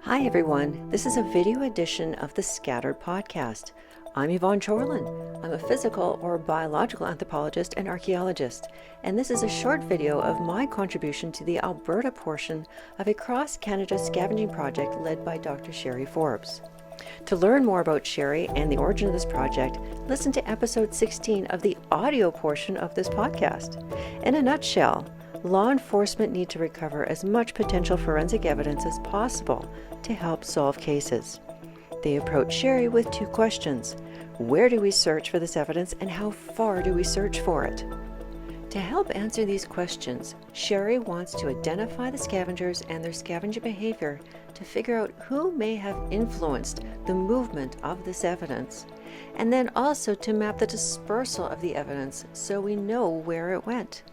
Hi everyone, this is a video edition of the Scattered podcast. I'm Yvonne Chorlin. I'm a physical or biological anthropologist and archaeologist, and this is a short video of my contribution to the Alberta portion of a cross-Canada scavenging project led by Dr. Sherry Forbes. To learn more about Sherry and the origin of this project, listen to episode 16 of the audio portion of this podcast. In a nutshell, law enforcement need to recover as much potential forensic evidence as possible to help solve cases. They approach Sherry with two questions. Where do we search for this evidence and how far do we search for it? To help answer these questions, Sherry wants to identify the scavengers and their scavenging behavior to figure out who may have influenced the movement of this evidence, and then also to map the dispersal of the evidence so we know where it went.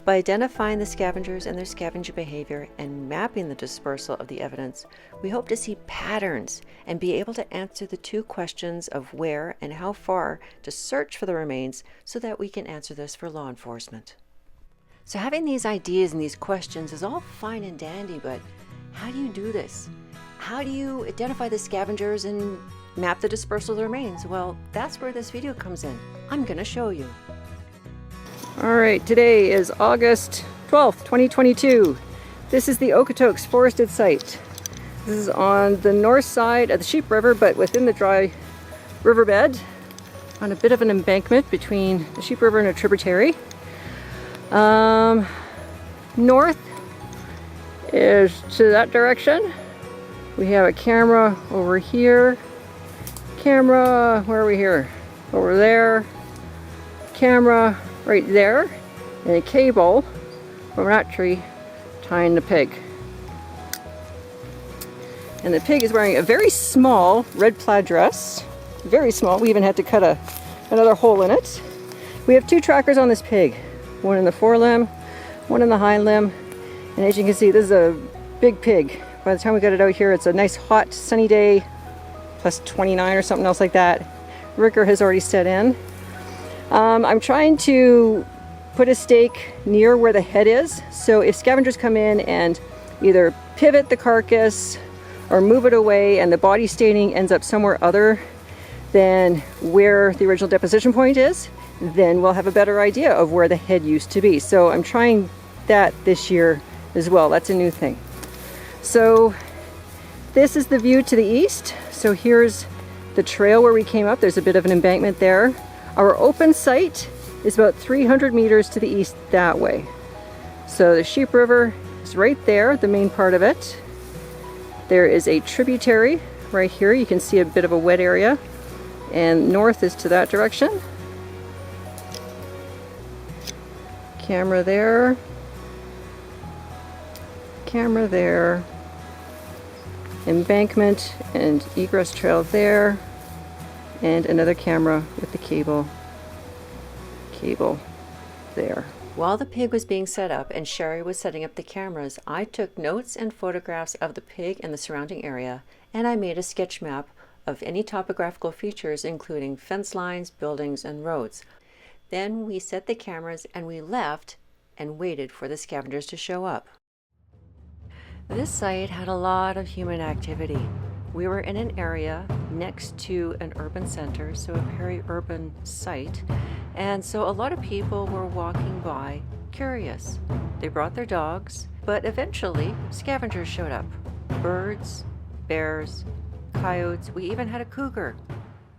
By identifying the scavengers and their scavenging behavior and mapping the dispersal of the evidence, we hope to see patterns and be able to answer the two questions of where and how far to search for the remains so that we can answer this for law enforcement. So having these ideas and these questions is all fine and dandy, but how do you do this? How do you identify the scavengers and map the dispersal of the remains? Well, that's where this video comes in. I'm going to show you. All right, today is August 12th, 2022. This is the Okotoks forested site. This is on the north side of the Sheep River, but within the dry riverbed, on a bit of an embankment between the Sheep River and a tributary. North is to that direction. We have a camera over here. Camera, where are we here? Over there. Camera right there, and a cable from that tree tying the pig. And the pig is wearing a very small red plaid dress. Very small. We even had to cut another hole in it. We have two trackers on this pig. One in the forelimb, one in the hind limb. And as you can see, this is a big pig. By the time we got it out here, it's a nice hot sunny day, plus 29 or something else like that. Ricker has already set in. I'm trying to put a stake near where the head is, so if scavengers come in and either pivot the carcass or move it away and the body staining ends up somewhere other than where the original deposition point is, then we'll have a better idea of where the head used to be. So I'm trying that this year as well. That's a new thing. So this is the view to the east. So here's the trail where we came up. There's a bit of an embankment there. Our open site is about 300 meters to the east that way. So the Sheep River is right there, the main part of it. There is a tributary right here. You can see a bit of a wet area. And north is to that direction. Camera there. Camera there. Embankment and egress trail there. And another camera with the cable there. While the pig was being set up and Sherry was setting up the cameras, I took notes and photographs of the pig and the surrounding area, and I made a sketch map of any topographical features, including fence lines, buildings, and roads. Then we set the cameras and we left and waited for the scavengers to show up. This site had a lot of human activity. We were in an area next to an urban center, so a peri-urban site, and so a lot of people were walking by curious. They brought their dogs, but eventually scavengers showed up. Birds, bears, coyotes, we even had a cougar.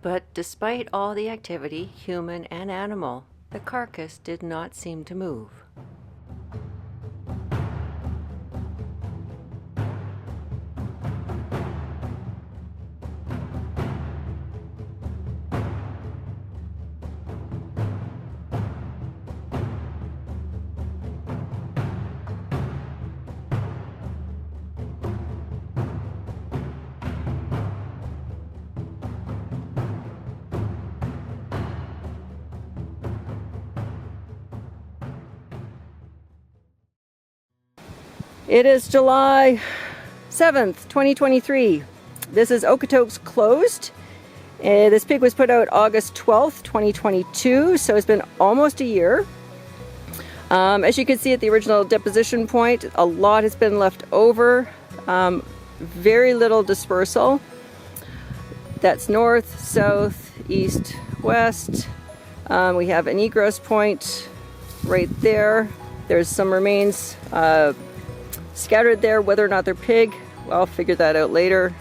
But despite all the activity, human and animal, the carcass did not seem to move. It is July 7th, 2023. This is Okotoks closed. This pig was put out August 12th, 2022, so it's been almost a year. As you can see at the original deposition point, a lot has been left over. very little dispersal. That's north, south, east, west. We have an egress point right there. There's some remains scattered there. Whether or not they're pig, I'll figure that out later.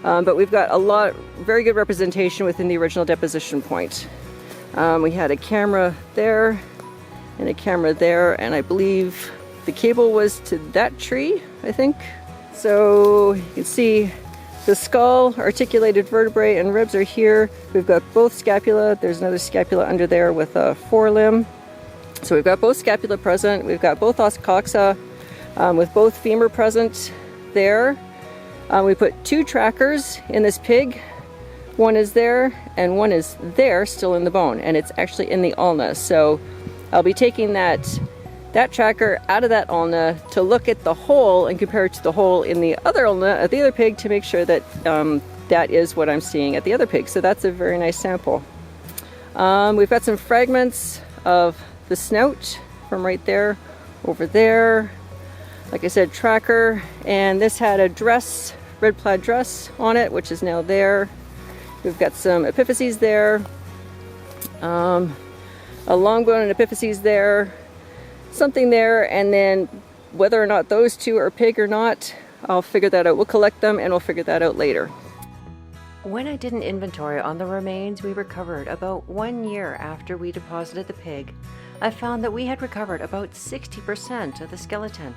But we've got very good representation within the original deposition point. We had a camera there and a camera there, and I believe the cable was to that tree, I think. So you can see the skull, articulated vertebrae, and ribs are here. We've got both scapula. There's another scapula under there with a forelimb. So we've got both scapula present. We've got both os coxa with both femur present there. We put 2 trackers in this pig. One is there and one is there still in the bone, and it's actually in the ulna. So I'll be taking that tracker out of that ulna to look at the hole and compare it to the hole in the other ulna at the other pig to make sure that that is what I'm seeing at the other pig. So that's a very nice sample. We've got some fragments of the snout from right there over there. Like I said, tracker, and this had a dress, red plaid dress on it, which is now there. We've got some epiphyses there, a long bone and epiphyses there, something there, and then whether or not those 2 are pig or not, I'll figure that out. We'll collect them and we'll figure that out later. When I did an inventory on the remains we recovered about 1 year after we deposited the pig, I found that we had recovered about 60% of the skeleton.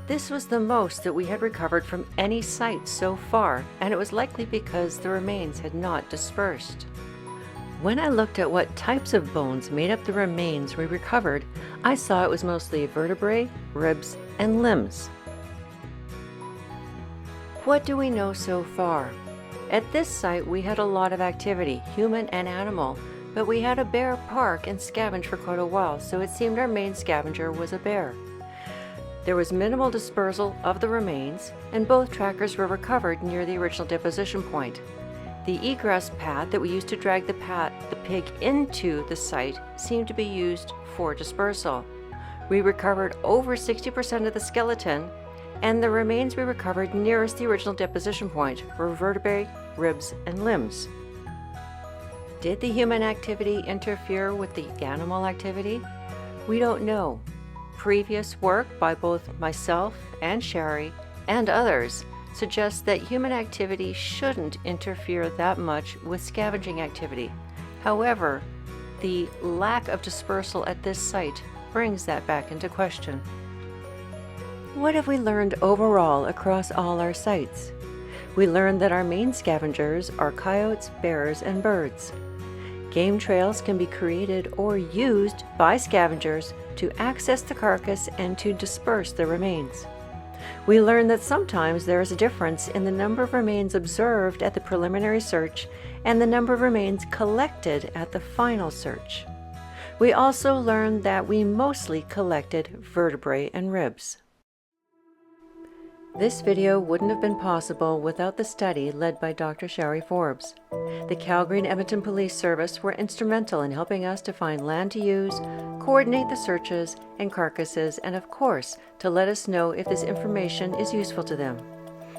This was the most that we had recovered from any site so far, and it was likely because the remains had not dispersed. When I looked at what types of bones made up the remains we recovered, I saw it was mostly vertebrae, ribs, and limbs. What do we know so far? At this site we had a lot of activity, human and animal, but we had a bear park and scavenge for quite a while, so it seemed our main scavenger was a bear. There was minimal dispersal of the remains, and both trackers were recovered near the original deposition point. The egress path that we used to drag the pig into the site seemed to be used for dispersal. We recovered over 60% of the skeleton, and the remains we recovered nearest the original deposition point were vertebrae, ribs, and limbs. Did the human activity interfere with the animal activity? We don't know. Previous work by both myself and Sherry and others suggests that human activity shouldn't interfere that much with scavenging activity. However, the lack of dispersal at this site brings that back into question. What have we learned overall across all our sites? We learned that our main scavengers are coyotes, bears, and birds. Game trails can be created or used by scavengers to access the carcass and to disperse the remains. We learned that sometimes there is a difference in the number of remains observed at the preliminary search and the number of remains collected at the final search. We also learned that we mostly collected vertebrae and ribs. This video wouldn't have been possible without the study led by Dr. Sherry Forbes. The Calgary and Edmonton Police Service were instrumental in helping us to find land to use, coordinate the searches and carcasses, and of course, to let us know if this information is useful to them.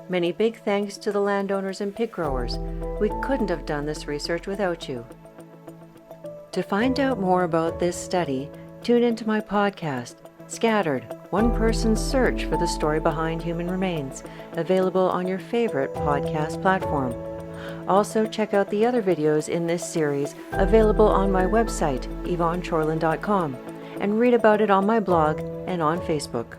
Many big thanks to the landowners and pig growers. We couldn't have done this research without you. To find out more about this study, tune into my podcast, Scattered, One Person's Search for the Story Behind Human Remains, available on your favorite podcast platform. Also, check out the other videos in this series, available on my website, yvonnechorlin.com, and read about it on my blog and on Facebook.